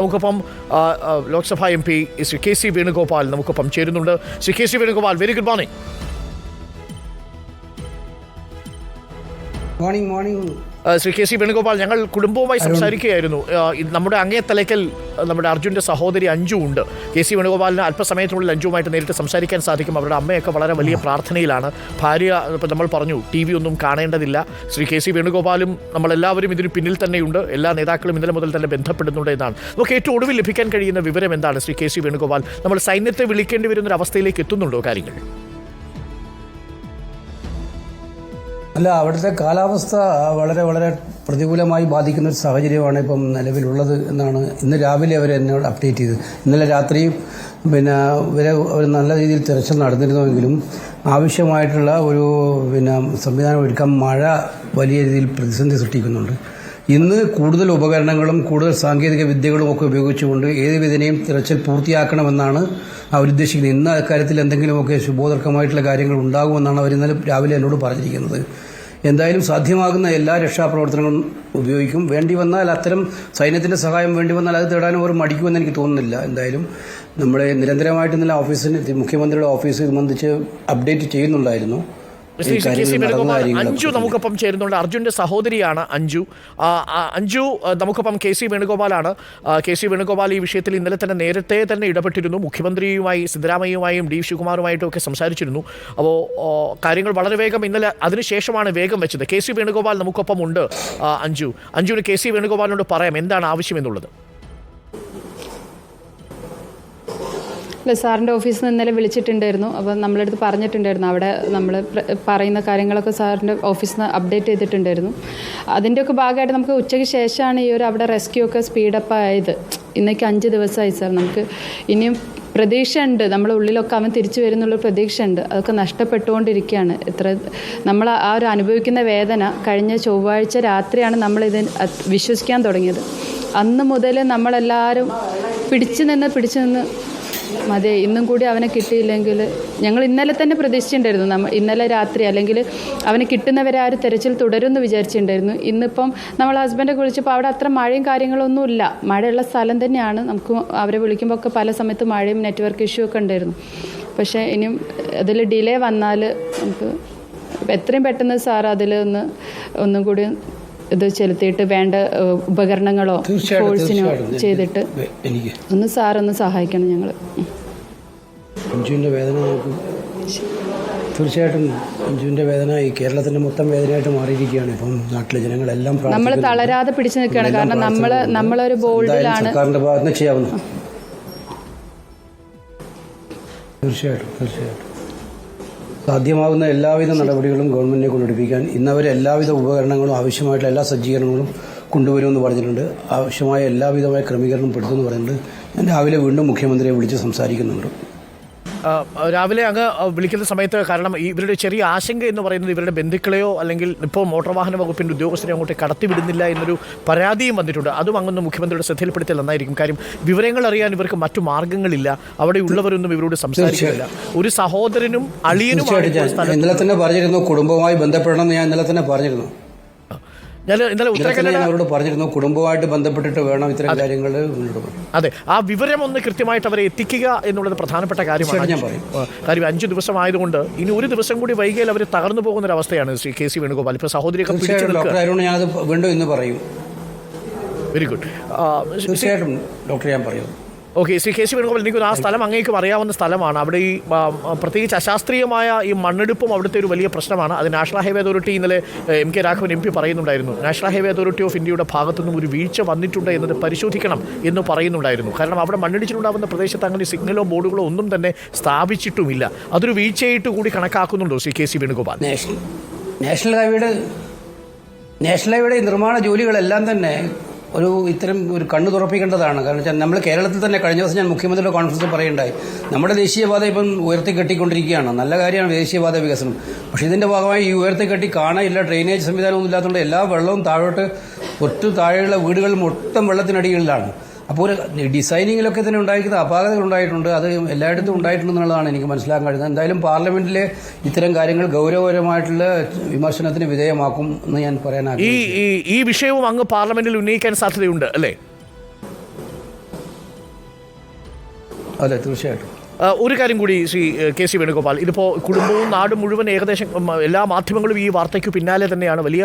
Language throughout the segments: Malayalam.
നമുക്കൊപ്പം ലോക്സഭാ MP ശ്രീ KC വേണുഗോപാൽ നമുക്കൊപ്പം ചേരുന്നുണ്ട്. Shri KC Venugopal, very good morning. Shri KC Venugopal, ഞങ്ങൾ കുടുംബവുമായി സംസാരിക്കുകയായിരുന്നു. നമ്മുടെ അങ്ങേത്തലയ്ക്കൽ നമ്മുടെ അർജുൻ്റെ സഹോദരി അഞ്ജു ഉണ്ട്. KC വേണുഗോപാലിന് അല്പസമയത്തിനുള്ളിൽ അഞ്ജുവുമായിട്ട് നേരിട്ട് സംസാരിക്കാൻ സാധിക്കും. അവരുടെ അമ്മയൊക്കെ വളരെ വലിയ പ്രാർത്ഥനയിലാണ്. ഭാര്യ ഇപ്പം നമ്മൾ പറഞ്ഞു TV ഒന്നും കാണേണ്ടതില്ല. ശ്രീ KC വേണുഗോപാലും നമ്മളെല്ലാവരും ഇതിന് പിന്നിൽ തന്നെയുണ്ട്. എല്ലാ നേതാക്കളും ഇന്നലെ മുതൽ തന്നെ ബന്ധപ്പെടുന്നുണ്ട് എന്നാണ് നമുക്ക് ഏറ്റവും ഒടുവിൽ ലഭിക്കാൻ കഴിയുന്ന വിവരം എന്താണ് ശ്രീ KC വേണുഗോപാൽ? നമ്മൾ സൈന്യത്തെ വിളിക്കേണ്ടി വരുന്നൊരവസ്ഥയിലേക്ക് എത്തുന്നുണ്ടോ കാര്യങ്ങൾ? അല്ല, അവിടുത്തെ കാലാവസ്ഥ വളരെ വളരെ പ്രതികൂലമായി ബാധിക്കുന്ന ഒരു സാഹചര്യമാണ് ഇപ്പം നിലവിലുള്ളത് എന്നാണ് ഇന്ന് രാവിലെ അവർ എന്നോട് അപ്ഡേറ്റ് ചെയ്തത്. ഇന്നലെ രാത്രി അവർ നല്ല രീതിയിൽ തിരച്ചിൽ നടന്നിരുന്നുവെങ്കിലും ആവശ്യമായിട്ടുള്ള ഒരു സംവിധാനം ഒരുക്കാൻ മഴ വലിയ രീതിയിൽ പ്രതിസന്ധി സൃഷ്ടിക്കുന്നുണ്ട്. ഇന്ന് കൂടുതൽ ഉപകരണങ്ങളും കൂടുതൽ സാങ്കേതിക വിദ്യകളും ഒക്കെ ഉപയോഗിച്ചുകൊണ്ട് ഏത് വിധേനയും തിരച്ചിൽ പൂർത്തിയാക്കണമെന്നാണ് അവരുദ്ദേശിക്കുന്നത്. ഇന്ന് അക്കാര്യത്തിൽ എന്തെങ്കിലുമൊക്കെ ശുഭോദർക്കമായിട്ടുള്ള കാര്യങ്ങൾ ഉണ്ടാകുമെന്നാണ് അവർ ഇന്നലെ രാവിലെ എന്നോട് പറഞ്ഞിരിക്കുന്നത്. എന്തായാലും സാധ്യമാകുന്ന എല്ലാ രക്ഷാപ്രവർത്തനങ്ങളും ഉപയോഗിക്കും. വേണ്ടി വന്നാൽ അത്തരം സൈന്യത്തിന്റെ സഹായം വേണ്ടി വന്നാൽ അത് തേടാനും അവർ മടിക്കുമെന്ന് എനിക്ക് തോന്നുന്നില്ല. എന്തായാലും നമ്മളെ നിരന്തരമായിട്ട് ഇന്നലെ മുഖ്യമന്ത്രിയുടെ ഓഫീസ് സംബന്ധിച്ച് അപ്ഡേറ്റ് ചെയ്യുന്നുണ്ടായിരുന്നു. അഞ്ജു നമുക്കൊപ്പം ചേരുന്നുണ്ട്. അർജുന്റെ സഹോദരിയാണ് അഞ്ജു. അഞ്ജു നമുക്കൊപ്പം KC വേണുഗോപാലാണ്. KC വേണുഗോപാൽ ഈ വിഷയത്തിൽ ഇന്നലെ തന്നെ നേരത്തെ തന്നെ ഇടപെട്ടിരുന്നു. മുഖ്യമന്ത്രിയുമായി, സിദ്ധരാമയ്യുമായും D ശിവകുമാറുമായിട്ടും ഒക്കെ സംസാരിച്ചിരുന്നു. അപ്പോൾ കാര്യങ്ങൾ വളരെ വേഗം ഇന്നലെ അതിനുശേഷമാണ് വേഗം വെച്ചത്. KC വേണുഗോപാൽ നമുക്കൊപ്പം ഉണ്ട്. അഞ്ജുവിന് KC വേണുഗോപാലിനോട് പറയാം എന്താണ് ആവശ്യമെന്നുള്ളത്. അല്ല, സാറിൻ്റെ ഓഫീസിൽ നിന്ന് ഇന്നലെ വിളിച്ചിട്ടുണ്ടായിരുന്നു. അപ്പോൾ നമ്മളടുത്ത് പറഞ്ഞിട്ടുണ്ടായിരുന്നു, അവിടെ നമ്മൾ പറയുന്ന കാര്യങ്ങളൊക്കെ സാറിൻ്റെ ഓഫീസിൽ നിന്ന് അപ്ഡേറ്റ് ചെയ്തിട്ടുണ്ടായിരുന്നു. അതിൻ്റെയൊക്കെ ഭാഗമായിട്ട് നമുക്ക് ഉച്ചയ്ക്ക് ശേഷമാണ് ഈ ഒരു അവിടെ റെസ്ക്യൂ ഒക്കെ സ്പീഡപ്പ് ആയത്. ഇന്നേക്ക് 5 ദിവസമായി സാർ. നമുക്ക് ഇനിയും പ്രതീക്ഷയുണ്ട്, നമ്മുടെ ഉള്ളിലൊക്കെ അവൻ തിരിച്ചു വരുന്നുള്ളൊരു പ്രതീക്ഷയുണ്ട്. അതൊക്കെ നഷ്ടപ്പെട്ടുകൊണ്ടിരിക്കുകയാണ്. നമ്മൾ ആ ഒരു അനുഭവിക്കുന്ന വേദന കഴിഞ്ഞ ചൊവ്വാഴ്ച രാത്രിയാണ് നമ്മളിത് വിശ്വസിക്കാൻ തുടങ്ങിയത്. അന്ന് മുതൽ നമ്മളെല്ലാവരും പിടിച്ചു നിന്ന് അതെ, ഇന്നും കൂടി അവനെ കിട്ടിയില്ലെങ്കിൽ ഞങ്ങൾ ഇന്നലെ തന്നെ പ്രതീക്ഷിച്ചിട്ടുണ്ടായിരുന്നു. ഇന്നലെ രാത്രി അല്ലെങ്കിൽ അവനെ കിട്ടുന്നവരെ ആ ഒരു തെരച്ചിൽ തുടരുമെന്ന് വിചാരിച്ചിട്ടുണ്ടായിരുന്നു. ഇന്നിപ്പം നമ്മൾ ഹസ്ബൻഡെ വിളിച്ചപ്പോൾ അവിടെ അത്ര മഴയും കാര്യങ്ങളൊന്നുമില്ല. മഴയുള്ള സ്ഥലം തന്നെയാണ്. നമുക്ക് അവരെ വിളിക്കുമ്പോൾ ഒക്കെ പല സമയത്ത് മഴയും നെറ്റ്വർക്ക് ഇഷ്യൂ ഒക്കെ ഉണ്ടായിരുന്നു. പക്ഷേ ഇനിയും അതിൽ ഡിലേ വന്നാൽ നമുക്ക് എത്രയും പെട്ടെന്ന് സാർ അതിൽ ഒന്നും കൂടി ഇത് ചെലുത്തിയിട്ട് വേണ്ട ഉപകരണങ്ങളോ ഫോഴ്സിനോ ചെയ്തിട്ട് ഒന്ന് സാറൊന്ന് സഹായിക്കണം. ഞങ്ങൾ അഞ്ജുവിൻ്റെ വേദന തീർച്ചയായിട്ടും അഞ്ജുവിൻ്റെ വേദന ഈ കേരളത്തിൻ്റെ മൊത്തം വേദനയായിട്ട് മാറിയിരിക്കുകയാണ്. ഇപ്പം നാട്ടിലെ ജനങ്ങളെല്ലാം നമ്മൾ തളരാതെ പിടിച്ചു നിൽക്കുകയാണ്. കാരണം നമ്മളൊരു ബോൾഡിലാണ്. സർക്കാരിൻ്റെ ഭാഗത്ത് നിന്ന് ചെയ്യാവുന്ന തീർച്ചയായിട്ടും സാധ്യമാകുന്ന എല്ലാവിധ നടപടികളും ഗവൺമെന്റിനെ കൊണ്ടെടുപ്പിക്കാൻ ഇന്നവർ എല്ലാവിധ ഉപകരണങ്ങളും ആവശ്യമായിട്ടുള്ള എല്ലാ സജ്ജീകരണങ്ങളും കൊണ്ടുവരുമെന്ന് പറഞ്ഞിട്ടുണ്ട്. ആവശ്യമായ എല്ലാവിധമായ ക്രമീകരണം പെടുത്തുമെന്ന് പറഞ്ഞിട്ടുണ്ട്. ഞാൻ രാവിലെ വീണ്ടും മുഖ്യമന്ത്രിയെ വിളിച്ച് സംസാരിക്കുന്നുണ്ട്. രാവിലെ അങ്ങ് വിളിക്കുന്ന സമയത്ത്, കാരണം ഇവരുടെ ചെറിയ ആശങ്ക എന്ന് പറയുന്നത് ഇവരുടെ ബന്ധുക്കളെയോ അല്ലെങ്കിൽ ഇപ്പോൾ മോട്ടോർ വാഹന വകുപ്പിൻ്റെ ഉദ്യോഗസ്ഥരെ അങ്ങോട്ട് കടത്തിവിടുന്നില്ല എന്നൊരു പരാതിയും വന്നിട്ടുണ്ട്. അതും അങ്ങൊന്ന് മുഖ്യമന്ത്രിയുടെ ശ്രദ്ധയിൽപ്പെടുത്തിയാൽ നന്നായിരിക്കും. കാര്യം വിവരങ്ങൾ അറിയാൻ ഇവർക്ക് മറ്റു മാർഗ്ഗങ്ങളില്ല. അവിടെ ഉള്ളവരൊന്നും ഇവരോട് സംസാരിക്കില്ല. ഒരു സഹോദരനും അളിയനും ഇന്നലെ തന്നെ പറഞ്ഞിരുന്നു കുടുംബവുമായി ബന്ധപ്പെടണമെന്ന്. ഞാൻ ഇന്നലെ തന്നെ പറഞ്ഞിരുന്നു. അവരോട് പറഞ്ഞിരുന്നു കുടുംബമായിട്ട് ബന്ധപ്പെട്ടിട്ട് വേണം ഇത്തരം കാര്യങ്ങൾ മുന്നോട്ട് പോകാൻ. അതെ, ആ വിവരം ഒന്ന് കൃത്യമായിട്ട് അവരെ എത്തിക്കുക എന്നുള്ളത് പ്രധാനപ്പെട്ട കാര്യമാണ്. ഞാൻ പറയും. കാര്യം 5 ദിവസം ആയതുകൊണ്ട് ഇനി ഒരു ദിവസം കൂടി വൈകിയാൽ അവർ തകർന്നു പോകുന്ന ഒരു അവസ്ഥയാണ് ശ്രീ KC വേണുഗോപാൽ. ഇപ്പോൾ സഹോദരിയൊക്കെ ഞാനത് വീണ്ടും ഇന്ന് പറയും. Very good. തീർച്ചയായിട്ടും ഡോക്ടർ ഞാൻ പറയും. ഓക്കെ, ശ്രീ KC വേണുഗോപാൽ, എനിക്ക് ആ സ്ഥലം അങ്ങേക്കും അറിയാവുന്ന സ്ഥലമാണ്. അവിടെ ഈ പ്രത്യേകിച്ച് അശാസ്ത്രീയമായ ഈ മണ്ണെടുപ്പും അവിടുത്തെ ഒരു വലിയ പ്രശ്നമാണ്. അത് നാഷണൽ ഹൈവേ അതോറിറ്റി ഇന്നലെ MK രാഘവൻ MP പറയുന്നുണ്ടായിരുന്നു. നാഷണൽ ഹൈവേ അതോറിറ്റി ഓഫ് ഇന്ത്യയുടെ ഭാഗത്തുനിന്നും ഒരു വീഴ്ച വന്നിട്ടുണ്ട് എന്നത് പരിശോധിക്കണം എന്ന് പറയുന്നുണ്ടായിരുന്നു. കാരണം അവിടെ മണ്ണിടിച്ചിലുണ്ടാകുന്ന പ്രദേശത്ത് അങ്ങനെ സിഗ്നലോ ബോർഡുകളോ ഒന്നും തന്നെ സ്ഥാപിച്ചിട്ടുമില്ല. അതൊരു വീഴ്ചയായിട്ട് കൂടി കണക്കാക്കുന്നുണ്ടോ ശ്രീ KC വേണുഗോപാൽ? നാഷണൽ ഹൈവേയുടെ നിർമ്മാണ ജോലികളെല്ലാം തന്നെ ഇത്തരം ഒരു കണ്ണു തുറപ്പിക്കേണ്ടതാണ്. കാരണം വെച്ചാൽ നമ്മൾ കേരളത്തിൽ തന്നെ കഴിഞ്ഞ ദിവസം ഞാൻ മുഖ്യമന്ത്രിയുടെ കോൺഫറൻസിൽ പറയുണ്ടായി, നമ്മുടെ ദേശീയപാത ഇപ്പം ഉയർത്തിക്കെട്ടിക്കൊണ്ടിരിക്കുകയാണ്. നല്ല കാര്യമാണ് ദേശീയപാത വികസനം. പക്ഷേ ഇതിൻ്റെ ഭാഗമായി ഈ ഉയർത്തിക്കെട്ടി കാണാനില്ല, ഡ്രെയിനേജ് സംവിധാനമൊന്നും ഇല്ലാത്തതുകൊണ്ട് എല്ലാ വെള്ളവും താഴോട്ട് താഴെയുള്ള വീടുകൾ മൊത്തം വെള്ളത്തിനടിയിലാണ്. അപ്പോൾ ഒരു ഡിസൈനിങ്ങിലൊക്കെ തന്നെ ഉണ്ടായിരിക്കുന്ന അപാകതകൾ ഉണ്ടായിട്ടുണ്ട്. അത് എല്ലായിടത്തും ഉണ്ടായിട്ടുണ്ടെന്നുള്ളതാണ് എനിക്ക് മനസ്സിലാക്കാൻ കഴിയുന്നത്. എന്തായാലും പാർലമെന്റിലെ ഇത്തരം കാര്യങ്ങൾ ഗൗരവപരമായിട്ടുള്ള വിമർശനത്തിന് വിധേയമാക്കും എന്ന് ഞാൻ പറയാൻ ആഗ്രഹിക്കുന്നു. ഈ വിഷയവും അങ്ങ് പാർലമെന്റിൽ ഉന്നയിക്കാൻ സാധ്യതയുണ്ട് അല്ലേ? അതെ, തീർച്ചയായിട്ടും. ഒരു കാര്യം കൂടി ശ്രീ കെ സി വേണുഗോപാൽ, ഇതിപ്പോൾ കുടുംബവും നാടും മുഴുവൻ ഏകദേശം എല്ലാ മാധ്യമങ്ങളും ഈ വാർത്തയ്ക്ക് പിന്നാലെ തന്നെയാണ്, വലിയ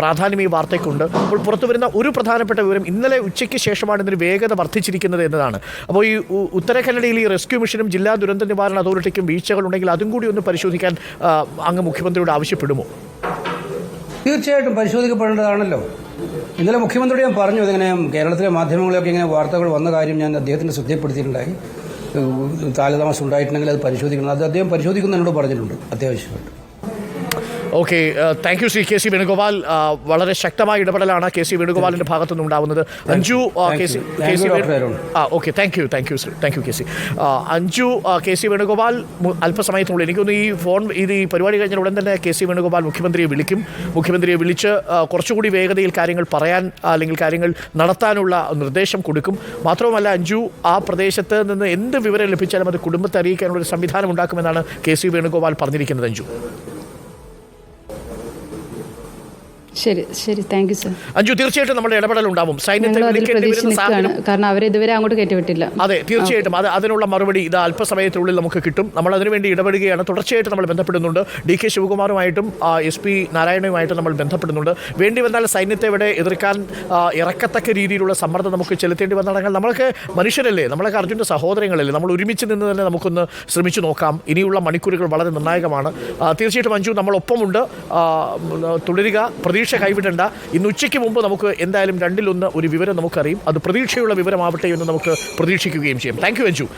പ്രാധാന്യം ഈ വാർത്തയ്ക്കുണ്ട്. അപ്പോൾ പുറത്തു വരുന്ന ഒരു പ്രധാനപ്പെട്ട വിവരം, ഇന്നലെ ഉച്ചയ്ക്ക് ശേഷമാണ് ഇതിന് വേഗത വർദ്ധിച്ചിരിക്കുന്നത് എന്നതാണ്. അപ്പോൾ ഈ ഉത്തര കന്നഡയിൽ ഈ റെസ്ക്യൂ മിഷനും ജില്ലാ ദുരന്ത നിവാരണ അതോറിറ്റിക്കും വീഴ്ചകളുണ്ടെങ്കിൽ അതും കൂടി ഒന്ന് പരിശോധിക്കാൻ അങ്ങ് മുഖ്യമന്ത്രിയോട് ആവശ്യപ്പെടുമോ? തീർച്ചയായിട്ടും പരിശോധിക്കപ്പെടേണ്ടതാണല്ലോ. ഇന്നലെ മുഖ്യമന്ത്രിയോട് ഞാൻ പറഞ്ഞു, ഇതിങ്ങനെ കേരളത്തിലെ മാധ്യമങ്ങളൊക്കെ ഇങ്ങനെ വാർത്തകൾ വന്ന കാര്യം ഞാൻ അദ്ദേഹത്തിന് ശ്രദ്ധപ്പെടുത്തിയിട്ടുണ്ടായി. കാലതാമസം ഉണ്ടായിട്ടുണ്ടെങ്കിൽ അത് പരിശോധിക്കണം. അത് അദ്ദേഹം പരിശോധിക്കുന്നതിനോട് പറഞ്ഞിട്ടുണ്ട് അത്യാവശ്യമായിട്ട്. Okay, thank you Shri K C Venugopal. വളരെ ശക്തമായ ഇടപെടലാണ് കെ സി വേണുഗോപാലിൻ്റെ ഭാഗത്തുനിന്ന് ഉണ്ടാവുന്നത്. Anju K C okay, thank you Shri K C Anju. K C Venugopal അല്പസമയത്തിനുള്ളിൽ, എനിക്കൊന്ന് ഈ പരിപാടി കഴിഞ്ഞാൽ ഉടൻ തന്നെ കെ സി വേണുഗോപാൽ മുഖ്യമന്ത്രിയെ വിളിക്കും. മുഖ്യമന്ത്രിയെ വിളിച്ച് കുറച്ചുകൂടി വേഗതയിൽ കാര്യങ്ങൾ പറയാൻ അല്ലെങ്കിൽ കാര്യങ്ങൾ നടത്താനുള്ള നിർദ്ദേശം കൊടുക്കും. മാത്രവുമല്ല, അഞ്ജു ആ പ്രദേശത്ത് നിന്ന് എന്ത് വിവരം ലഭിച്ചാലും അത് കുടുംബത്തെ അറിയിക്കാനുള്ളൊരു സംവിധാനം ഉണ്ടാക്കുമെന്നാണ് കെ സി വേണുഗോപാൽ പറഞ്ഞിരിക്കുന്നത്. അഞ്ജു ശരി, താങ്ക് യു സർ. അഞ്ജു, തീർച്ചയായിട്ടും നമ്മുടെ ഇടപെടൽ ഉണ്ടാവും. സൈന്യത്തെ കാരണം അവരെ ഇതുവരെ അങ്ങോട്ട് കയറ്റിവിട്ടില്ല. അതെ, തീർച്ചയായിട്ടും അതിനുള്ള മറുപടി ഇത് അല്പസമയത്തിനുള്ളിൽ നമുക്ക് കിട്ടും. നമ്മൾ അതിനുവേണ്ടി ഇടപെടുകയാണ്. തുടർച്ചയായിട്ട് നമ്മൾ ബന്ധപ്പെടുന്നുണ്ട്. ഡി കെ ശിവകുമാറുമായിട്ടും SP നാരായണനുമായിട്ടും നമ്മൾ ബന്ധപ്പെടുന്നുണ്ട്. വേണ്ടി വന്നാൽ സൈന്യത്തെ ഇവിടെ എതിർക്കാൻ ഇറക്കത്തക്ക രീതിയിലുള്ള സമ്മർദ്ദം നമുക്ക് ചെലുത്തേണ്ടി വന്നടങ്ങാൻ നമ്മളൊക്കെ മനുഷ്യരല്ലേ, നമ്മളൊക്കെ അർജുൻ്റെ സഹോദരങ്ങളല്ലേ, നമ്മൾ ഒരുമിച്ച് നിന്ന് തന്നെ നമുക്കൊന്ന് ശ്രമിച്ചു നോക്കാം. ഇനിയുള്ള മണിക്കൂറുകൾ വളരെ നിർണായകമാണ്. തീർച്ചയായിട്ടും അഞ്ജു നമ്മളൊപ്പമുണ്ട്. തുടരുക, പ്രതീക്ഷ കൈവിടേണ്ട. ഇന്ന് ഉച്ചയ്ക്ക് മുമ്പ് നമുക്ക് എന്തായാലും 2-1 ഒരു വിവരം നമുക്കറിയും. അത് പ്രതീക്ഷയുള്ള വിവരമാവട്ടെ എന്ന് നമുക്ക് പ്രതീക്ഷിക്കുകയും ചെയ്യും. Thank you Anju.